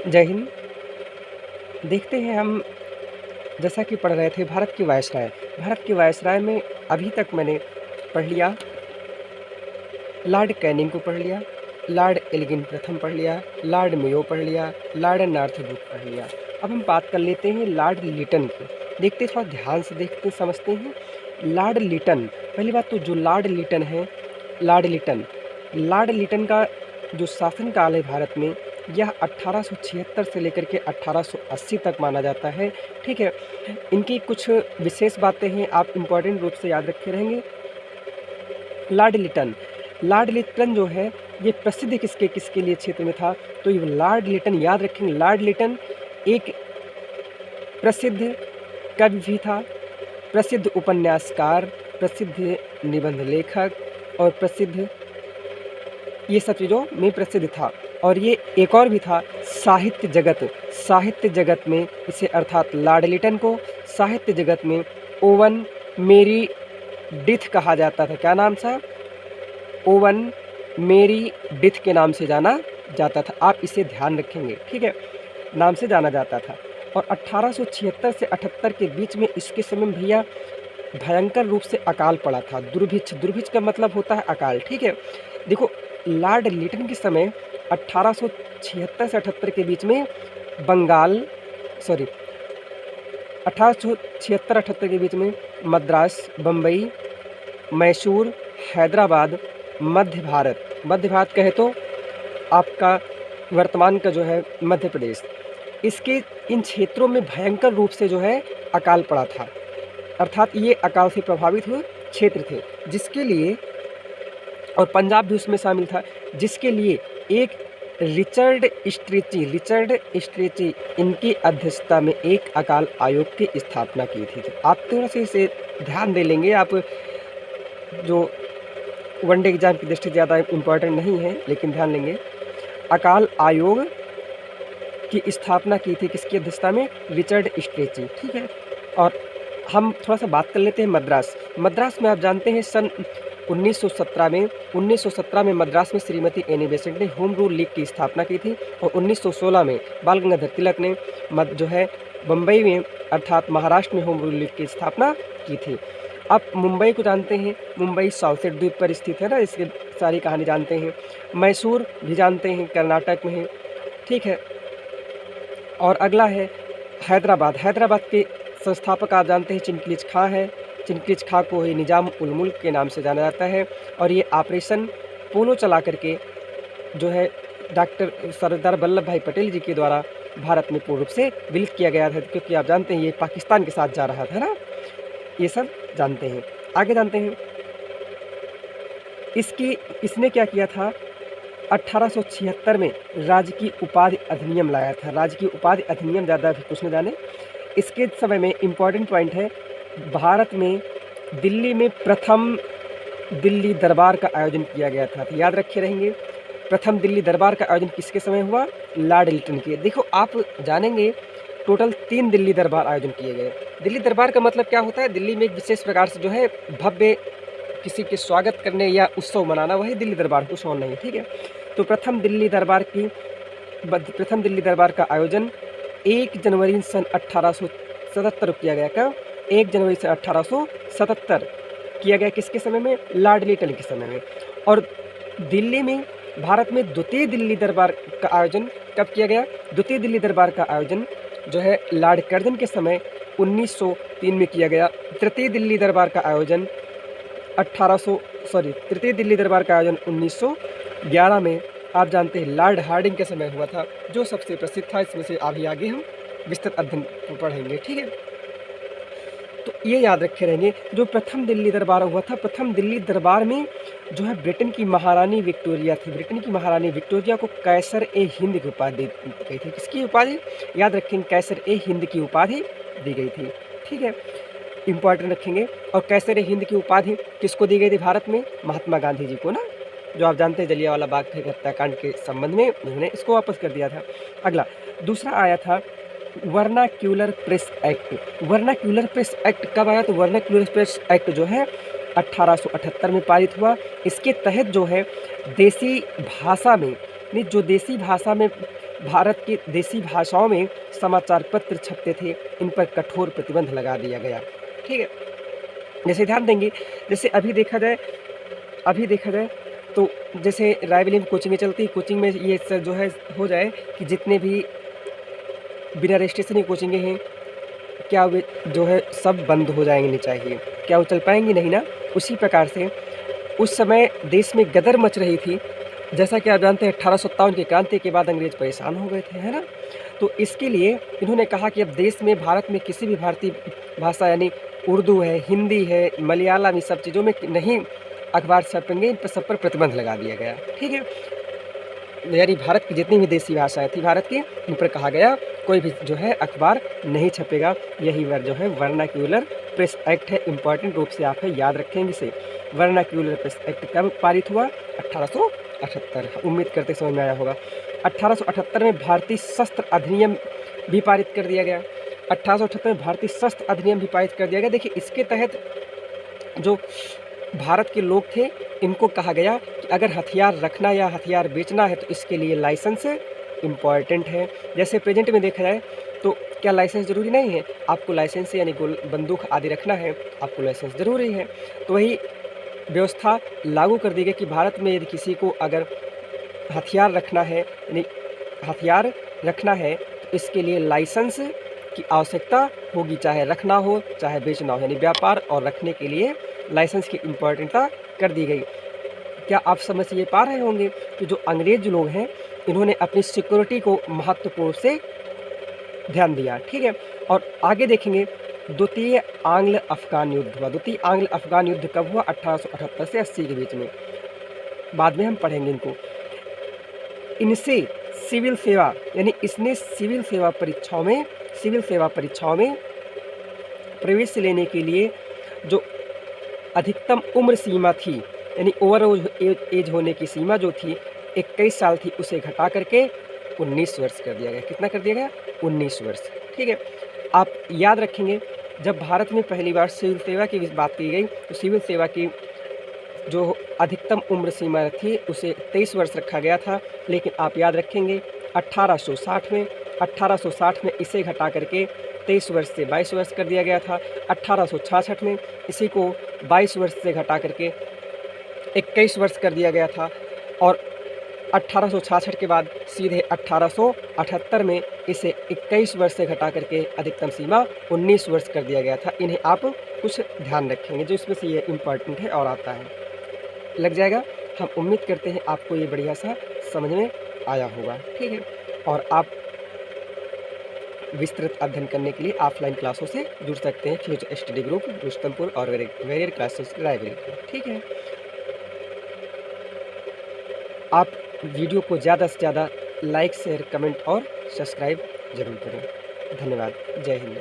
जय हिंद। देखते हैं हम, जैसा कि पढ़ रहे थे भारत की वायसराय में अभी तक मैंने पढ़ लिया, लॉर्ड कैनिंग को पढ़ लिया, लॉर्ड एल्गिन प्रथम पढ़ लिया, लॉर्ड मेयो पढ़ लिया, लॉर्ड नॉर्थब्रुक पढ़ लिया। अब हम बात कर लेते हैं लॉर्ड लिटन की। देखते थोड़ा ध्यान से देखते समझते हैं। लॉर्ड लिटन, पहली बात तो जो लॉर्ड लिटन है, लॉर्ड लिटन का जो शासनकाल है भारत में, यह 1876 से लेकर के 1880 तक माना जाता है। ठीक है, इनकी कुछ विशेष बातें हैं, आप इम्पोर्टेंट रूप से याद रखे रहेंगे। लॉर्ड लिटन जो है ये प्रसिद्ध किसके लिए क्षेत्र में था, तो ये लॉर्ड लिटन याद रखेंगे। लॉर्ड लिटन एक प्रसिद्ध कवि भी था, प्रसिद्ध उपन्यासकार, प्रसिद्ध निबंध लेखक और प्रसिद्ध, ये सब चीज़ों में प्रसिद्ध था। और ये एक और भी था, साहित्य जगत में इसे अर्थात लॉर्ड लिटन को साहित्य जगत में ओवन मेरी डिथ कहा जाता था। क्या नाम था? ओवन मेरी डिथ के नाम से जाना जाता था। आप इसे ध्यान रखेंगे, ठीक है, नाम से जाना जाता था। और 1876 से 78 के बीच में इसके समय में भैया भयंकर रूप से अकाल पड़ा था। दुर्भिक्ष का मतलब होता है अकाल, ठीक है। देखो, लॉर्ड लिटन के समय 1876 से 78 के बीच में 1876-78 के बीच में मद्रास, बम्बई, मैसूर, हैदराबाद, मध्य भारत कहे तो आपका वर्तमान का जो है मध्य प्रदेश, इसके इन क्षेत्रों में भयंकर रूप से जो है अकाल पड़ा था। अर्थात ये अकाल से प्रभावित हुए क्षेत्र थे, जिसके लिए, और पंजाब भी उसमें शामिल था, जिसके लिए एक रिचर्ड स्ट्रेची इनकी अध्यक्षता में एक अकाल आयोग की स्थापना की थी। आप थोड़ा सा इसे ध्यान दे लेंगे, आप जो वनडे एग्जाम की दृष्टि ज़्यादा इम्पोर्टेंट नहीं है, लेकिन ध्यान लेंगे। अकाल आयोग की स्थापना की थी किसकी अध्यक्षता में? रिचर्ड स्ट्रेची, ठीक है। और हम थोड़ा सा बात कर लेते हैं मद्रास में। आप जानते हैं सन 1917 में मद्रास में श्रीमती एनी बेसेंट ने होम रूल लीग की स्थापना की थी। और 1916 में बाल गंगाधर तिलक ने जो है बम्बई में अर्थात महाराष्ट्र में होम रूल लीग की स्थापना की थी। अब मुंबई को जानते हैं, मुंबई साउथ द्वीप पर स्थित है ना, इसकी सारी कहानी जानते हैं। मैसूर भी जानते हैं, कर्नाटक में है, ठीक है। और अगला है हैदराबाद के संस्थापक आप जानते हैं चिनक्लीज खां है। चिनक्लीज खां को ही निजाम उल मुल्क के नाम से जाना जाता है। और ये ऑपरेशन पोलो चला करके जो है डॉक्टर सरदार वल्लभ भाई पटेल जी के द्वारा भारत में पूर्ण रूप से विलित किया गया था, क्योंकि आप जानते हैं ये पाकिस्तान के साथ जा रहा था ना, ये सब जानते हैं। आगे जानते हैं इसने क्या किया था। 1876 में राजकीय उपाधि अधिनियम लाया था। राजकीय उपाधि अधिनियम ज़्यादा भी कुछ न जाने। इसके समय में इम्पॉर्टेंट पॉइंट है, भारत में दिल्ली में प्रथम दिल्ली दरबार का आयोजन किया गया था। तो याद रखे रहेंगे, प्रथम दिल्ली दरबार का आयोजन किसके समय हुआ? लॉर्ड लिटन के। देखो, आप जानेंगे टोटल 3 दिल्ली दरबार आयोजन किए गए। दिल्ली दरबार का मतलब क्या होता है? दिल्ली में एक विशेष प्रकार से जो है भव्य किसी के स्वागत करने या उत्सव मनाना, वही दिल्ली दरबार, कुछ और नहीं, ठीक है। तो प्रथम दिल्ली दरबार का आयोजन 1 जनवरी सन 1877 को किया गया। कब? 1 जनवरी से 1877 किया गया। किसके समय में? लॉर्ड लिटन के समय में। और दिल्ली में भारत में द्वितीय दिल्ली दरबार का आयोजन कब किया गया? द्वितीय दिल्ली दरबार का आयोजन जो है लॉर्ड कर्जन के समय 1903 में किया गया। तृतीय दिल्ली दरबार का आयोजन 1911 में आप जानते हैं लॉर्ड हार्डिंग के समय हुआ था, जो सबसे प्रसिद्ध था। इसमें से अभी आगे हम विस्तृत अध्ययन पढ़ेंगे, ठीक है। तो ये याद रखे रहेंगे, जो प्रथम दिल्ली दरबार हुआ था, प्रथम दिल्ली दरबार में जो है ब्रिटेन की महारानी विक्टोरिया थी। ब्रिटेन की महारानी विक्टोरिया को कैसर ए हिंद की उपाधि दी गई थी। किसकी उपाधि? याद रखेंगे, कैसर ए हिंद की उपाधि दी गई थी, ठीक है, इम्पॉर्टेंट रखेंगे। और कैसर ए हिंद की उपाधि किसको दी गई थी भारत में? महात्मा गांधी जी को ना, जो आप जानते हैं जलियांवाला बाग के हत्याकांड के संबंध में उन्होंने इसको वापस कर दिया था। अगला दूसरा आया था vernacular press act. Vernacular press act कब आया? तो वर्नाक्यूलर प्रेस एक्ट जो है 1878 में पारित हुआ। इसके तहत जो है देसी भाषा में भारत की देसी भाषाओं में समाचार पत्र छपते थे, इन पर कठोर प्रतिबंध लगा दिया गया। ठीक है? जैसे ध्यान देंगे, जैसे अभी देखा जाए तो जैसे रायबरेली में कोचिंगें चलती, कोचिंग में ये सब जो है हो जाए कि जितने भी बिना रजिस्ट्रेशन की कोचिंगें हैं, क्या वे जो है सब बंद हो जाएँगी चाहिए? क्या वो चल पाएँगी? नहीं ना। उसी प्रकार से उस समय देश में गदर मच रही थी। जैसा कि आप जानते हैं 1857 की क्रांति के बाद अंग्रेज़ परेशान हो गए थे, है ना? तो इसके लिए इन्होंने कहा कि अब देश में, भारत में किसी भी भारतीय भाषा यानी उर्दू है, हिंदी है, मलयालम, ये सब चीज़ों में नहीं अखबार छपेंगे, इन पर सब पर प्रतिबंध लगा दिया गया। ठीक है? यानी भारत की जितनी भी देसी भाषाएँ थी भारत की, इन पर कहा गया कोई भी जो है अखबार नहीं छपेगा। यही जो है वर्नाक्यूलर प्रेस एक्ट है। इम्पोर्टेंट रूप से आप है याद रखेंगे इसे। वर्नाक्यूलर प्रेस एक्ट कब पारित हुआ? 1878। उम्मीद करते समझ में आया होगा। 1878 में भारतीय शस्त्र अधिनियम भी पारित कर दिया गया। 1878 में भारतीय शस्त्र अधिनियम भी पारित कर दिया गया। देखिए, इसके तहत जो भारत के लोग थे, इनको कहा गया कि अगर हथियार रखना या हथियार बेचना है तो इसके लिए लाइसेंस इम्पॉर्टेंट है। जैसे प्रेजेंट में देखा जाए तो क्या लाइसेंस ज़रूरी नहीं है? आपको लाइसेंस यानी बंदूक आदि रखना है, आपको लाइसेंस ज़रूरी है। तो वही व्यवस्था लागू कर दी गई कि भारत में यदि किसी को अगर हथियार रखना है, यानी हथियार रखना है, तो इसके लिए लाइसेंस की आवश्यकता होगी, चाहे रखना हो, चाहे बेचना हो। यानी व्यापार और रखने के लिए लाइसेंस की इम्पॉर्टेंटता कर दी गई। क्या आप समझ ये पा रहे होंगे कि जो अंग्रेज लोग हैं, इन्होंने अपनी सिक्योरिटी को महत्वपूर्ण से ध्यान दिया। ठीक है? और आगे देखेंगे, द्वितीय आंग्ल अफ़गान युद्ध हुआ। द्वितीय आंग्ल अफ़गान युद्ध कब हुआ? 1878 से 80 के बीच में। बाद में हम पढ़ेंगे इनको। इनसे सिविल सेवा, यानी इसने सिविल सेवा परीक्षाओं में प्रवेश लेने के लिए जो अधिकतम उम्र सीमा थी, यानी ओवरऑल एज होने की सीमा जो थी 21 साल थी, उसे घटा करके 19 वर्ष कर दिया गया। कितना कर दिया गया? 19 वर्ष। ठीक है? आप याद रखेंगे, जब भारत में पहली बार सिविल सेवा की बात की गई तो सिविल सेवा की जो अधिकतम उम्र सीमा थी उसे 23 वर्ष रखा गया था। लेकिन आप याद रखेंगे 1860 में इसे घटा करके 23 वर्ष से 22 वर्ष कर दिया गया था। 1866 में इसी को 22 वर्ष से घटा करके 21 वर्ष कर दिया गया था। और 1866 के बाद सीधे 1878 में इसे 21 वर्ष से घटा करके अधिकतम सीमा 19 वर्ष कर दिया गया था। इन्हें आप कुछ ध्यान रखेंगे, जो इसमें से ये इम्पॉर्टेंट है और आता है, लग जाएगा। हम उम्मीद करते हैं आपको ये बढ़िया सा समझ में आया होगा। ठीक है? और आप विस्तृत अध्ययन करने के लिए ऑफलाइन क्लासों से जुड़ सकते हैं। फ्यूचर स्टडी ग्रुप, रुस्तमपुर और वेरियर क्लासेस लाइब्रेरी। ठीक है? आप वीडियो को ज़्यादा से ज़्यादा लाइक, शेयर, कमेंट और सब्सक्राइब ज़रूर करें। धन्यवाद। जय हिंद।